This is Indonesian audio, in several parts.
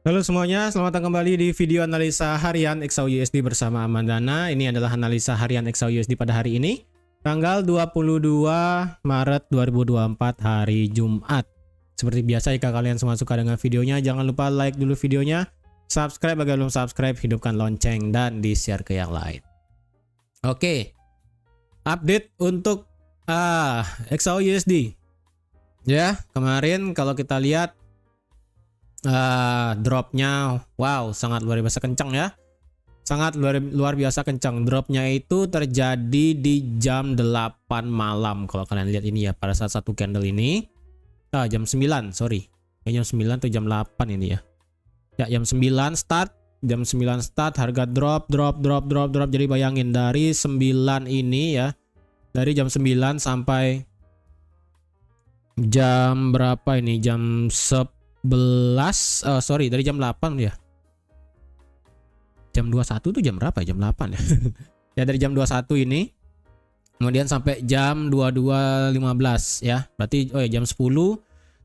Halo semuanya, selamat datang kembali di video analisa harian XAUUSD bersama Amandana. Ini adalah analisa harian XAUUSD pada hari ini, tanggal 22 Maret 2024 hari Jumat. Seperti biasa, jika kalian semua suka dengan videonya, jangan lupa like dulu videonya, subscribe bagi belum subscribe, hidupkan lonceng, dan di-share ke yang lain. Oke, update untuk XAUUSD. Ya, kemarin kalau kita lihat dropnya wow sangat luar biasa kencang ya, sangat luar biasa kencang. Dropnya itu terjadi di jam 8 malam kalau kalian lihat ini ya, pada saat satu candle ini jam 9, sorry jam 9 atau jam 8 ini ya jam 9 start harga drop. Jadi bayangin dari 9 ini ya, dari jam 9 sampai jam berapa ini, jam 11, dari jam 8 ya. Jam 21 tuh jam berapa ya? Jam 8 ya. Ya dari jam 21 ini. Kemudian sampai jam 22.15 ya. Berarti jam 10.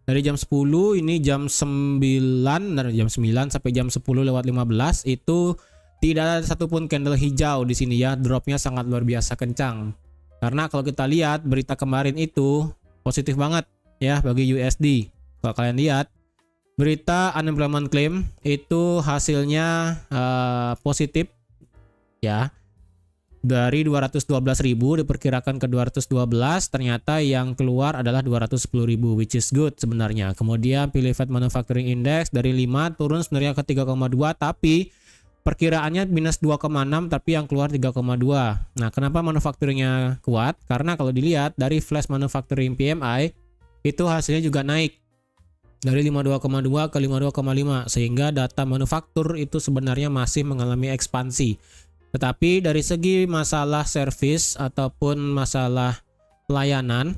Dari jam 10 ini jam 9, dari jam 9 sampai jam 10:15 itu tidak ada satupun candle hijau di sini ya. Dropnya sangat luar biasa kencang. Karena kalau kita lihat berita kemarin itu positif banget ya bagi USD. Kalau kalian lihat berita unemployment claim itu hasilnya positif ya. Dari 212.000 diperkirakan ke 212, ternyata yang keluar adalah 210.000, which is good sebenarnya. Kemudian PMI Manufacturing Index dari 5 turun sebenarnya ke 3,2, tapi perkiraannya minus 2,6, tapi yang keluar 3,2. Nah, kenapa manufacturingnya kuat? Karena kalau dilihat dari flash manufacturing PMI itu hasilnya juga naik dari 52,2 ke 52,5, sehingga data manufaktur itu sebenarnya masih mengalami ekspansi. Tetapi dari segi masalah service ataupun masalah pelayanan,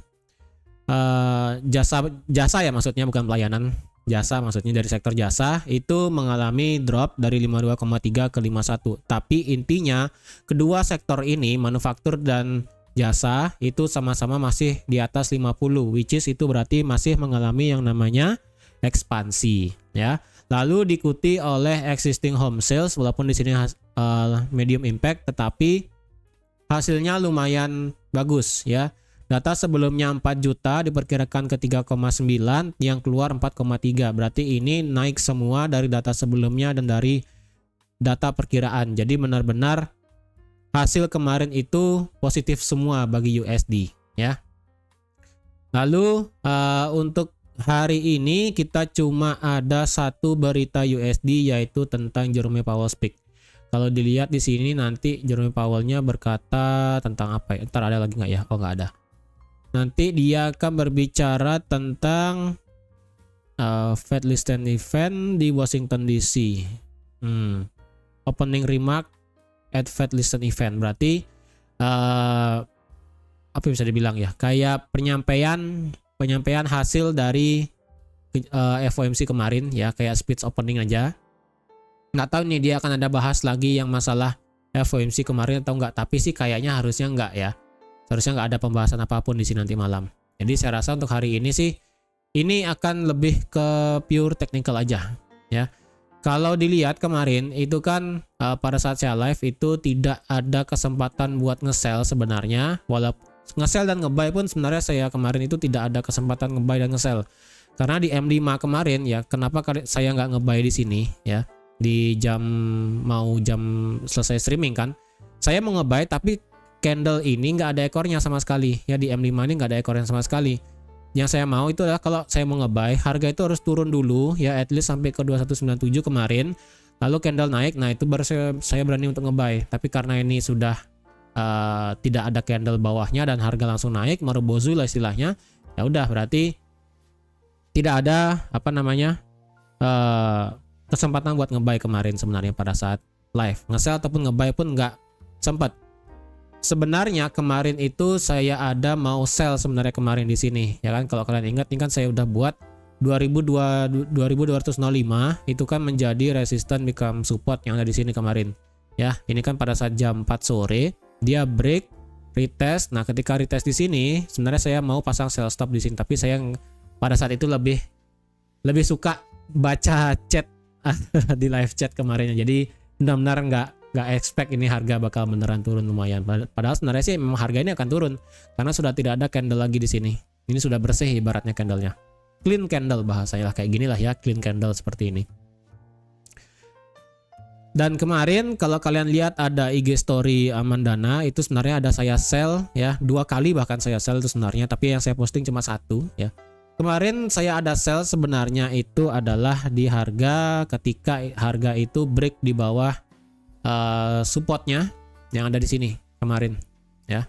jasa ya maksudnya, bukan pelayanan, jasa maksudnya, dari sektor jasa itu mengalami drop dari 52,3 ke 51. Tapi intinya kedua sektor ini, manufaktur dan jasa, itu sama-sama masih di atas 50, which is itu berarti masih mengalami yang namanya ekspansi ya. Lalu diikuti oleh existing home sales, walaupun di sini medium impact, tetapi hasilnya lumayan bagus ya. Data sebelumnya 4 juta diperkirakan ke 3,9, yang keluar 4,3. Berarti ini naik semua dari data sebelumnya dan dari data perkiraan. Jadi benar-benar hasil kemarin itu positif semua bagi USD ya. Lalu untuk hari ini kita cuma ada satu berita USD, yaitu tentang Jerome Powell speak. Kalau dilihat di sini nanti Jerome Powell-nya berkata tentang apa ya? Ntar ada lagi nggak ya? Oh, nggak ada. Nanti dia akan berbicara tentang Fed Listen Event di Washington DC. Opening remark at Fed Listen Event. Berarti apa bisa dibilang ya? Kayak penyampaian hasil dari FOMC kemarin ya, kayak speech opening aja. Nggak tahu nih dia akan ada bahas lagi yang masalah FOMC kemarin atau enggak, tapi sih kayaknya harusnya enggak ya. Harusnya nggak ada pembahasan apapun di sini nanti malam. Jadi saya rasa untuk hari ini sih ini akan lebih ke pure technical aja ya. Kalau dilihat kemarin itu kan pada saat saya live itu tidak ada kesempatan buat nge-sell sebenarnya, walaupun nge-sell dan nge-buy pun sebenarnya saya kemarin itu tidak ada kesempatan nge-buy dan nge-sell. Karena di M5 kemarin ya, kenapa saya nggak nge-buy di sini ya, di jam selesai streaming kan, saya mau nge-buy tapi candle ini nggak ada ekornya sama sekali ya, di M5 ini nggak ada ekornya sama sekali. Yang saya mau itu adalah kalau saya mau nge-buy, harga itu harus turun dulu ya, at least sampai ke 2197 kemarin, lalu candle naik, nah itu baru saya berani untuk nge-buy. Tapi karena ini sudah tidak ada candle bawahnya dan harga langsung naik, marubozu lah istilahnya, ya udah berarti tidak ada kesempatan buat nge-buy kemarin sebenarnya pada saat live. Nge-sell ataupun nge-buy pun nggak sempat. Sebenarnya kemarin itu saya ada mau sell sebenarnya kemarin di sini ya kan. Kalau kalian ingat, ini kan saya udah buat 2205 itu kan menjadi resistance become support yang ada di sini kemarin ya. Ini kan pada saat jam 4 sore dia break, retest. Nah, ketika retest di sini sebenarnya saya mau pasang sell stop di sini, tapi saya pada saat itu lebih suka baca chat di live chat kemarin. Jadi benar-benar nggak expect ini harga bakal beneran turun lumayan. Padahal sebenarnya sih memang harga ini akan turun karena sudah tidak ada candle lagi di sini. Ini sudah bersih ibaratnya candlenya. Clean candle bahasanya lah, kayak gini lah ya, clean candle seperti ini. Dan kemarin kalau kalian lihat ada IG story Amandana, itu sebenarnya ada saya sell ya, 2 kali bahkan saya sell itu sebenarnya, tapi yang saya posting cuma 1 ya. Kemarin saya ada sell sebenarnya itu adalah di harga ketika harga itu break di bawah supportnya yang ada di sini kemarin ya.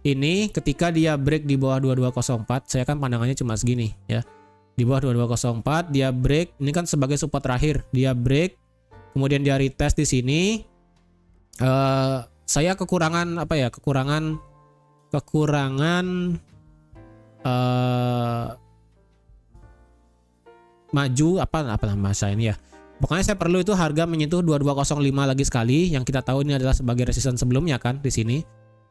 Ini ketika dia break di bawah 2204, saya kan pandangannya cuma segini ya. Di bawah 2204 dia break, ini kan sebagai support terakhir, dia break. Kemudian dia retest di sini. Saya kekurangan apa ya? Kekurangan maju apa bahasa ini ya. Pokoknya saya perlu itu harga menyentuh 2205 lagi sekali, yang kita tahu ini adalah sebagai resistance sebelumnya kan di sini.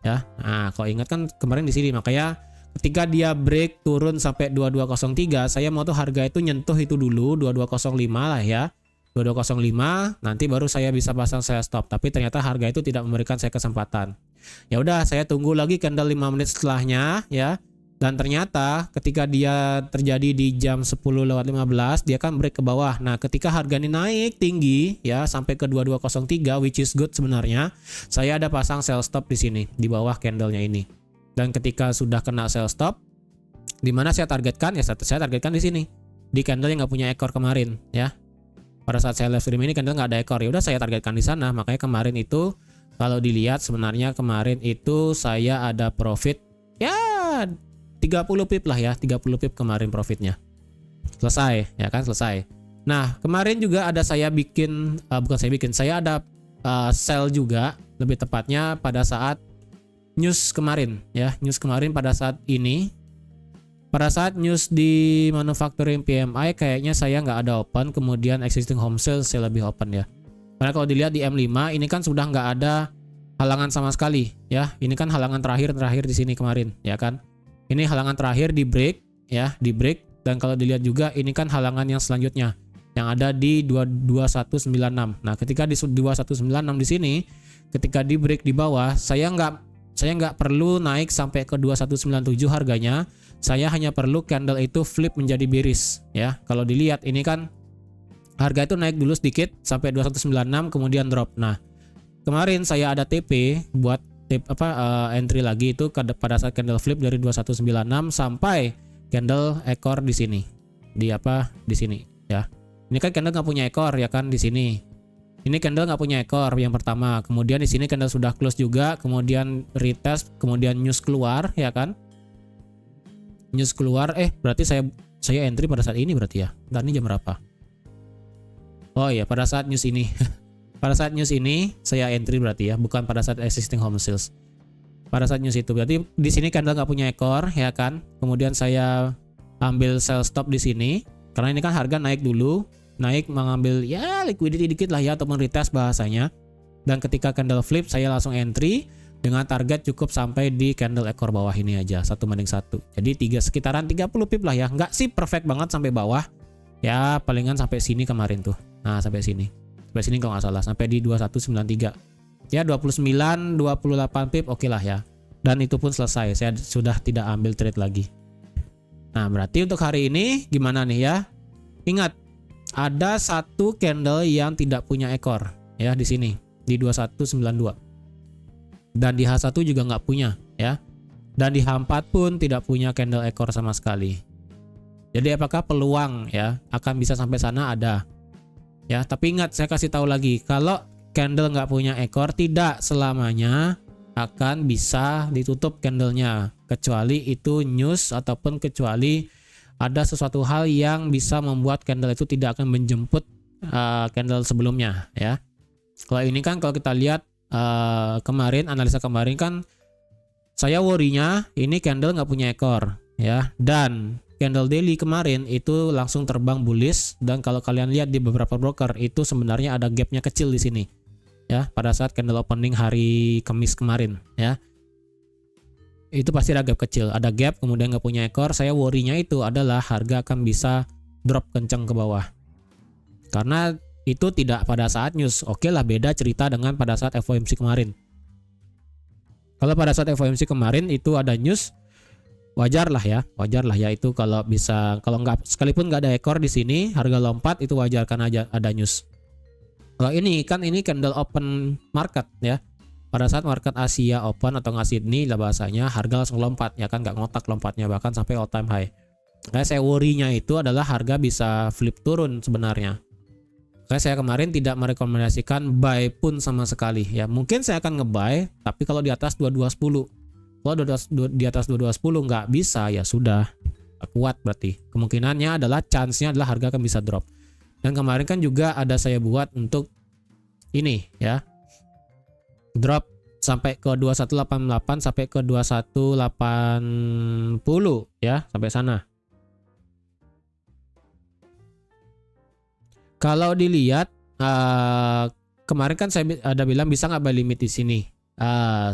Ya. Nah, kalau ingat kan kemarin di sini, makanya ketika dia break turun sampai 2203, saya mau tuh harga itu nyentuh itu dulu 2205 lah ya. 2205 nanti baru saya bisa pasang saya stop, tapi ternyata harga itu tidak memberikan saya kesempatan. Ya udah, saya tunggu lagi candle 5 menit setelahnya ya. Dan ternyata ketika dia terjadi di jam 10:15 dia kan break ke bawah. Nah, ketika harga ini naik tinggi ya sampai ke 2203, which is good sebenarnya, saya ada pasang sell stop di sini di bawah candlenya ini. Dan ketika sudah kena sell stop, di mana saya targetkan ya, saya targetkan di sini. Di candle yang nggak punya ekor kemarin ya. Pada saat saya live stream ini candle nggak ada ekor, ya udah saya targetkan di sana. Makanya kemarin itu kalau dilihat sebenarnya kemarin itu saya ada profit ya 30 pip lah ya, 30 pip kemarin profitnya. Selesai ya kan, selesai. Nah, kemarin juga ada saya bikin saya ada sell juga, lebih tepatnya pada saat news kemarin ya. News kemarin pada saat ini, pada saat news di manufacturing PMI kayaknya saya nggak ada open, kemudian existing home sales saya lebih open ya. Karena kalau dilihat di M5 ini kan sudah nggak ada halangan sama sekali ya. Ini kan halangan terakhir di sini kemarin ya kan. Ini halangan terakhir di break ya, di break. Dan kalau dilihat juga ini kan halangan yang selanjutnya yang ada di 2196. Nah, ketika di 2196 di sini, ketika di break di bawah, saya nggak perlu naik sampai ke 2197 harganya. Saya hanya perlu candle itu flip menjadi bearish ya. Kalau dilihat ini kan harga itu naik dulu sedikit sampai 2196 kemudian drop. Nah, kemarin saya ada TP buat entry lagi itu pada saat candle flip dari 2196 sampai candle ekor di sini. Di sini ya. Ini kan candle nggak punya ekor ya kan di sini. Ini candle nggak punya ekor yang pertama. Kemudian di sini candle sudah close juga, kemudian retest, kemudian news keluar ya kan. News keluar, berarti saya entry pada saat ini berarti ya. Ntar ini jam berapa? Oh iya, pada saat news ini. Pada saat news ini saya entry berarti ya, bukan pada saat existing home sales. Pada saat news itu berarti di sini candle nggak punya ekor ya kan. Kemudian saya ambil sell stop di sini karena ini kan harga naik dulu, naik mengambil ya liquidity dikit lah ya ataupun retest bahasanya. Dan ketika candle flip saya langsung entry dengan target cukup sampai di candle ekor bawah ini aja 1:1. Jadi sekitaran 30 pip lah ya. Nggak sih perfect banget sampai bawah. Ya palingan sampai sini kemarin tuh. Nah, sampai sini. Sampai sini kalau nggak salah, sampai di 2193. Ya 29 28 pip oke lah ya. Dan itu pun selesai. Saya sudah tidak ambil trade lagi. Nah, berarti untuk hari ini gimana nih ya? Ingat, ada satu candle yang tidak punya ekor ya di sini di 2192. Dan di H1 juga nggak punya ya. Dan di H4 pun tidak punya candle ekor sama sekali. Jadi apakah peluang ya akan bisa sampai sana? Ada. Ya, tapi ingat saya kasih tahu lagi, kalau candle nggak punya ekor tidak selamanya akan bisa ditutup candlenya, kecuali itu news ataupun kecuali ada sesuatu hal yang bisa membuat candle itu tidak akan menjemput candle sebelumnya ya. Kalau ini kan kalau kita lihat kemarin analisa kemarin kan saya worry-nya ini candle nggak punya ekor ya, dan candle daily kemarin itu langsung terbang bullish. Dan kalau kalian lihat di beberapa broker itu sebenarnya ada gapnya kecil di sini ya pada saat candle opening hari Kamis kemarin ya. Itu pasti ada gap kecil, ada gap kemudian nggak punya ekor. Saya worry-nya itu adalah harga akan bisa drop kencang ke bawah. Karena itu tidak pada saat news. Oke lah, beda cerita dengan pada saat FOMC kemarin. Kalau pada saat FOMC kemarin itu ada news, wajar lah ya itu kalau bisa, kalau nggak, sekalipun nggak ada ekor di sini harga lompat itu wajar karena ada news. Kalau ini kan ini candle open market ya, pada saat market Asia open atau nggak Sydney lah bahasanya, harga langsung lompat ya kan, nggak ngotak lompatnya, bahkan sampai all time high. Kayak saya worry-nya itu adalah harga bisa flip turun sebenarnya. Kayak saya kemarin tidak merekomendasikan buy pun sama sekali ya, mungkin saya akan ngebuy tapi kalau di atas 2210. Kalau di atas 2210 nggak bisa, ya sudah, kuat berarti. Kemungkinannya adalah chance-nya adalah harga akan bisa drop. Dan kemarin kan juga ada saya buat untuk ini ya, drop sampai ke 2188 sampai ke 2180 ya, sampai sana. Kalau dilihat kemarin kan saya ada bilang bisa nggak buy limit di sini.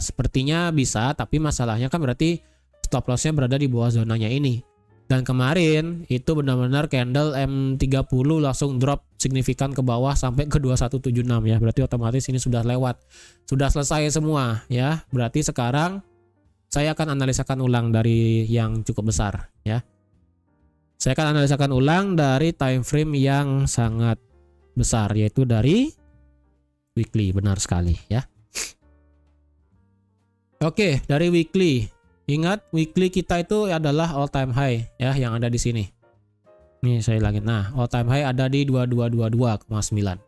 Sepertinya bisa, tapi masalahnya kan berarti stop lossnya berada di bawah zonanya ini. Dan kemarin itu benar-benar candle M30 langsung drop signifikan ke bawah sampai ke 2176 ya. Berarti otomatis ini sudah lewat, sudah selesai semua ya. Berarti sekarang saya akan analisakan ulang dari yang cukup besar ya. Saya akan analisakan ulang dari time frame yang sangat besar, yaitu dari weekly. Benar sekali ya. Oke, dari weekly. Ingat, weekly kita itu adalah all time high ya, yang ada di sini. Nih saya ulangin. Nah, all time high ada di 2222,9.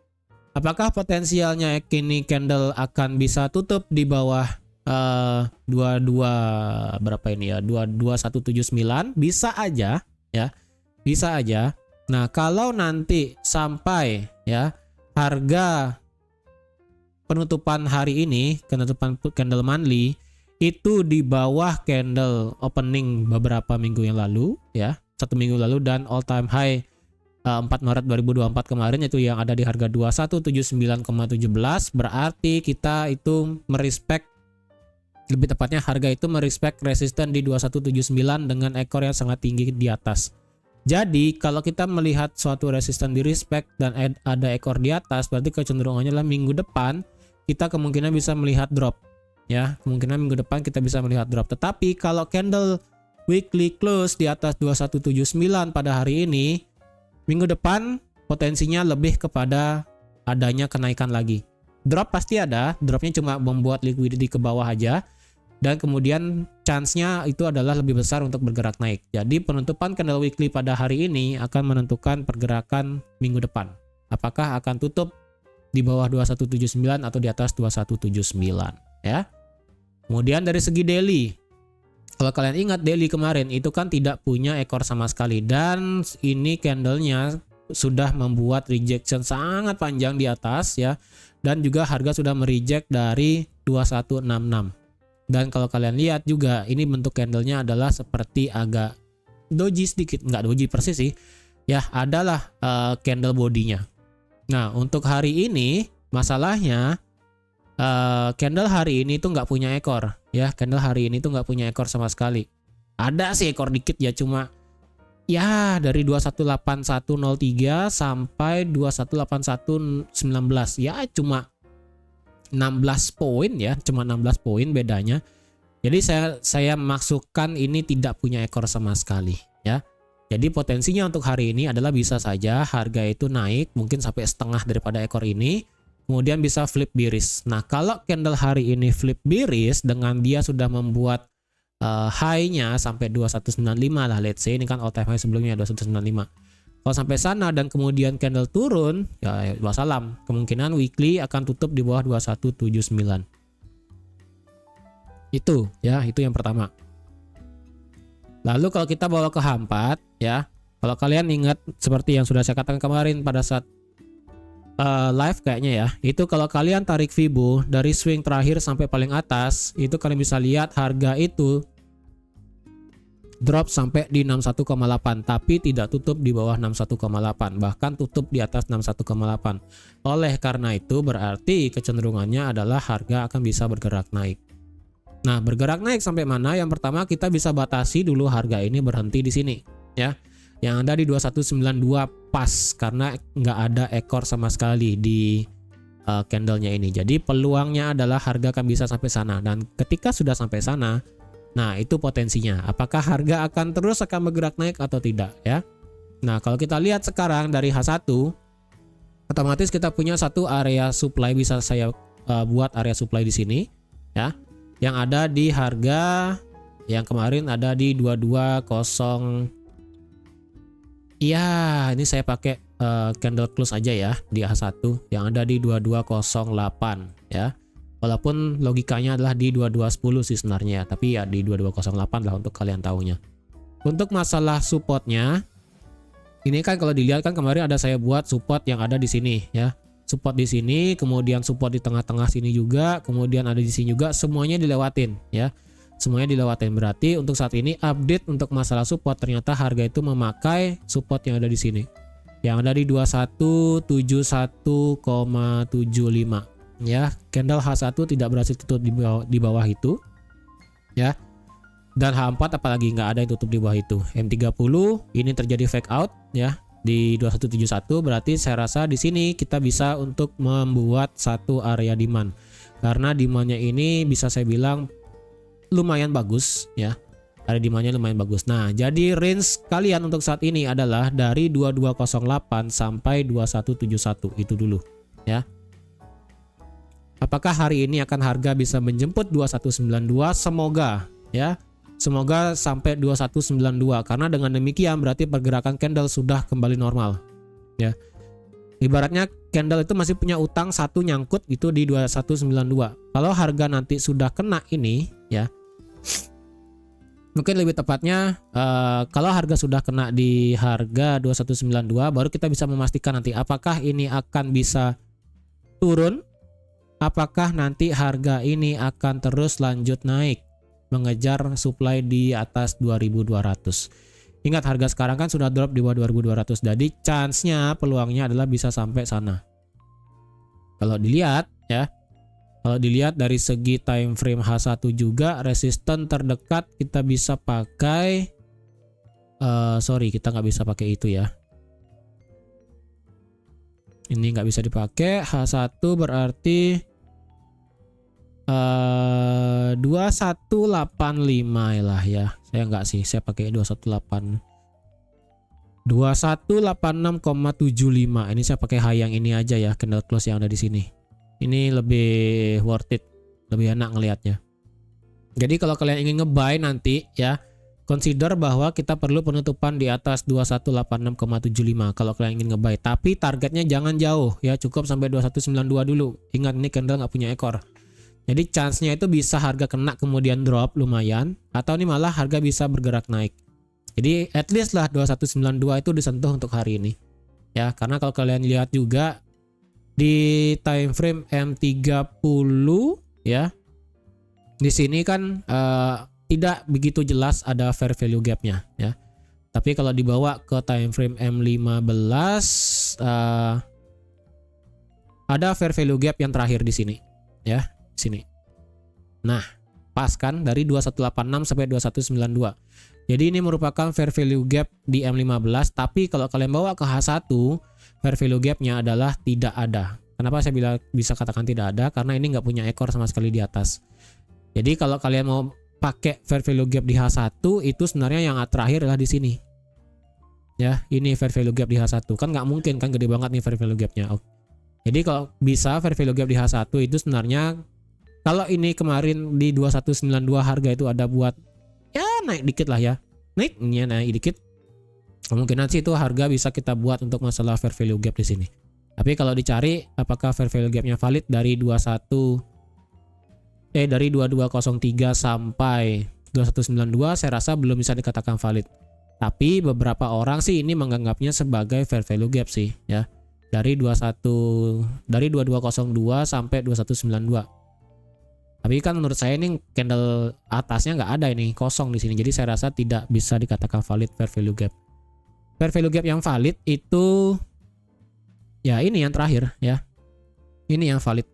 Apakah potensialnya kini candle akan bisa tutup di bawah 22 berapa ini ya? 22179? Bisa aja ya. Bisa aja. Nah, kalau nanti sampai ya harga penutupan hari ini, penutupan candle monthly itu di bawah candle opening beberapa minggu yang lalu ya, 1 minggu lalu, dan all time high 4 Maret 2024 kemarin itu yang ada di harga 2179,17, berarti kita itu merespek, lebih tepatnya harga itu merespek resisten di 2179 dengan ekor yang sangat tinggi di atas. Jadi kalau kita melihat suatu resisten di respect dan ada ekor di atas, berarti kecenderungannya adalah minggu depan kita kemungkinan bisa melihat drop ya, kemungkinan minggu depan kita bisa melihat drop. Tetapi kalau candle weekly close di atas 2179 pada hari ini, minggu depan potensinya lebih kepada adanya kenaikan lagi. Drop pasti ada, dropnya cuma membuat liquidity ke bawah aja, dan kemudian chance-nya itu adalah lebih besar untuk bergerak naik. Jadi penutupan candle weekly pada hari ini akan menentukan pergerakan minggu depan. Apakah akan tutup di bawah 2179 atau di atas 2179 ya. Kemudian dari segi daily, kalau kalian ingat daily kemarin itu kan tidak punya ekor sama sekali, dan ini candlenya sudah membuat rejection sangat panjang di atas ya, dan juga harga sudah mereject dari 2166. Dan kalau kalian lihat juga ini bentuk candlenya adalah seperti agak doji sedikit, nggak doji persis sih ya, adalah candle bodinya. Nah untuk hari ini masalahnya candle hari ini tuh nggak punya ekor ya, candle hari ini tuh nggak punya ekor sama sekali. Ada sih ekor dikit ya, cuma ya dari 218103 sampai 218119 ya cuma 16 poin ya, cuma 16 poin bedanya. Jadi saya masukkan ini tidak punya ekor sama sekali ya. Jadi potensinya untuk hari ini adalah bisa saja harga itu naik mungkin sampai setengah daripada ekor ini, kemudian bisa flip bearish. Nah kalau candle hari ini flip bearish dengan dia sudah membuat high-nya sampai 2195 lah, let's say ini kan all time high sebelumnya 2195. Kalau sampai sana dan kemudian candle turun, ya wassalam, kemungkinan weekly akan tutup di bawah 2179. Itu ya, itu yang pertama. Lalu kalau kita bawa ke H4 ya, kalau kalian ingat seperti yang sudah saya katakan kemarin pada saat live kayaknya ya, itu kalau kalian tarik Fibo dari swing terakhir sampai paling atas, itu kalian bisa lihat harga itu drop sampai di 61,8 tapi tidak tutup di bawah 61,8, bahkan tutup di atas 61,8. Oleh karena itu berarti kecenderungannya adalah harga akan bisa bergerak naik. Nah, bergerak naik sampai mana? Yang pertama kita bisa batasi dulu harga ini berhenti di sini ya. Yang ada di 2192 pas karena nggak ada ekor sama sekali di candlenya ini. Jadi peluangnya adalah harga akan bisa sampai sana, dan ketika sudah sampai sana, nah itu potensinya. Apakah harga akan terus bergerak naik atau tidak ya? Nah kalau kita lihat sekarang dari H1, otomatis kita punya satu area supply, bisa saya buat area supply di sini ya, yang ada di harga yang kemarin ada di 220. Iya, ini saya pakai candle close aja ya di H1 yang ada di 2208 ya. Walaupun logikanya adalah di 2210 sih sebenarnya ya, tapi ya di 2208 lah untuk kalian tahunya. Untuk masalah supportnya, ini kan kalau dilihat kan kemarin ada saya buat support yang ada di sini ya. Support di sini, kemudian support di tengah-tengah sini juga, kemudian ada di sini juga, semuanya dilewatin ya. Semuanya dilewatin, berarti untuk saat ini update untuk masalah support, ternyata harga itu memakai support yang ada di sini. Yang ada di 2171,75 ya. Candle H1 tidak berhasil tutup di bawah itu ya. Dan H4 apalagi nggak ada yang tutup di bawah itu. M30 ini terjadi fake out ya di 2171, berarti saya rasa di sini kita bisa untuk membuat satu area demand. Karena demandnya ini bisa saya bilang lumayan bagus ya. Ada demandnya lumayan bagus. Nah, jadi range kalian untuk saat ini adalah dari 2208 sampai 2171 itu dulu ya. Apakah hari ini akan harga bisa menjemput 2192? Semoga ya. Semoga sampai 2192, karena dengan demikian berarti pergerakan candle sudah kembali normal ya. Ibaratnya candle itu masih punya utang satu nyangkut itu di 2192. Kalau harga nanti sudah kena ini ya, mungkin lebih tepatnya kalau harga sudah kena di harga 2192, baru kita bisa memastikan nanti apakah ini akan bisa turun, apakah nanti harga ini akan terus lanjut naik mengejar supply di atas 2200. Ingat harga sekarang kan sudah drop di bawah 2200, jadi chance-nya, peluangnya adalah bisa sampai sana. Kalau dilihat ya, kalau dilihat dari segi time frame H1 juga, resisten terdekat kita bisa pakai sorry, kita nggak bisa pakai itu ya. Ini nggak bisa dipakai. H1 berarti 2185 lah ya. Saya nggak sih, saya pakai 2186,75. Ini saya pakai high yang ini aja ya, candle close yang ada di sini. Ini lebih worth it, lebih enak ngelihatnya. Jadi kalau kalian ingin nge-buy nanti ya, consider bahwa kita perlu penutupan di atas 2186,75 kalau kalian ingin nge-buy. Tapi targetnya jangan jauh ya, cukup sampai 2192 dulu. Ingat ini candle nggak punya ekor. Jadi chance-nya itu bisa harga kena kemudian drop lumayan, atau ini malah harga bisa bergerak naik. Jadi at least lah 2192 itu disentuh untuk hari ini. Ya, karena kalau kalian lihat juga di time frame M30 ya. Di sini kan tidak begitu jelas ada fair value gap-nya ya. Tapi kalau dibawa ke time frame M15 ada fair value gap yang terakhir di sini ya. Sini. Nah, pas kan dari 2186 sampai 2192. Jadi ini merupakan fair value gap di M15, tapi kalau kalian bawa ke H1, fair value gap-nya adalah tidak ada. Kenapa saya bisa katakan tidak ada? Karena ini nggak punya ekor sama sekali di atas. Jadi kalau kalian mau pakai fair value gap di H1, itu sebenarnya yang terakhir adalah di sini. Ya, ini fair value gap di H1. Kan nggak mungkin kan, gede banget nih fair value gap-nya. Jadi kalau bisa fair value gap di H1 itu sebenarnya, kalau ini kemarin di 2192 harga itu ada buat ya naik dikit lah ya. Naik dikit. Kemungkinan sih itu harga bisa kita buat untuk masalah fair value gap di sini. Tapi kalau dicari apakah fair value gap-nya valid dari 2203 sampai 2192, saya rasa belum bisa dikatakan valid. Tapi beberapa orang sih ini menganggapnya sebagai fair value gap sih ya. Dari 2202 sampai 2192. Tapi kan menurut saya ini candle atasnya nggak ada, ini kosong di sini. Jadi saya rasa tidak bisa dikatakan valid fair value gap. Fair value gap yang valid itu ya ini yang terakhir ya. Ini yang valid.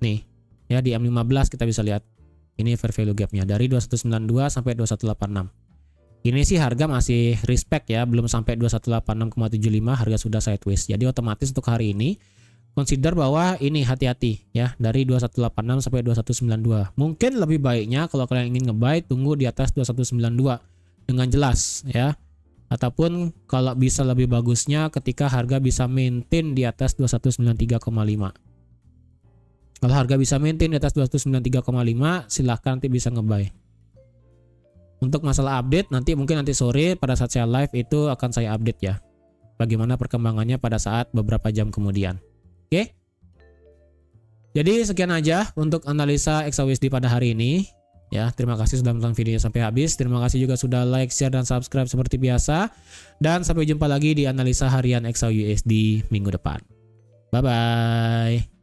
Nih ya, di M15 kita bisa lihat. Ini fair value gap-nya dari 2192 sampai 2186. Ini sih harga masih respect ya, belum sampai 2186,75 harga sudah sideways. Jadi otomatis untuk hari ini consider bahwa ini hati-hati ya, dari 2186 sampai 2192. Mungkin lebih baiknya kalau kalian ingin nge-buy tunggu di atas 2192 dengan jelas ya. Ataupun kalau bisa lebih bagusnya ketika harga bisa maintain di atas 2193,5. Kalau harga bisa maintain di atas 2193,5 silahkan nanti bisa nge-buy. Untuk masalah update nanti sore pada saat saya live itu akan saya update ya. Bagaimana perkembangannya pada saat beberapa jam kemudian. Oke. Jadi sekian aja untuk analisa XAUSD pada hari ini. Ya, terima kasih sudah menonton videonya sampai habis. Terima kasih juga sudah like, share, dan subscribe seperti biasa. Dan sampai jumpa lagi di analisa harian XAUSD minggu depan. Bye-bye.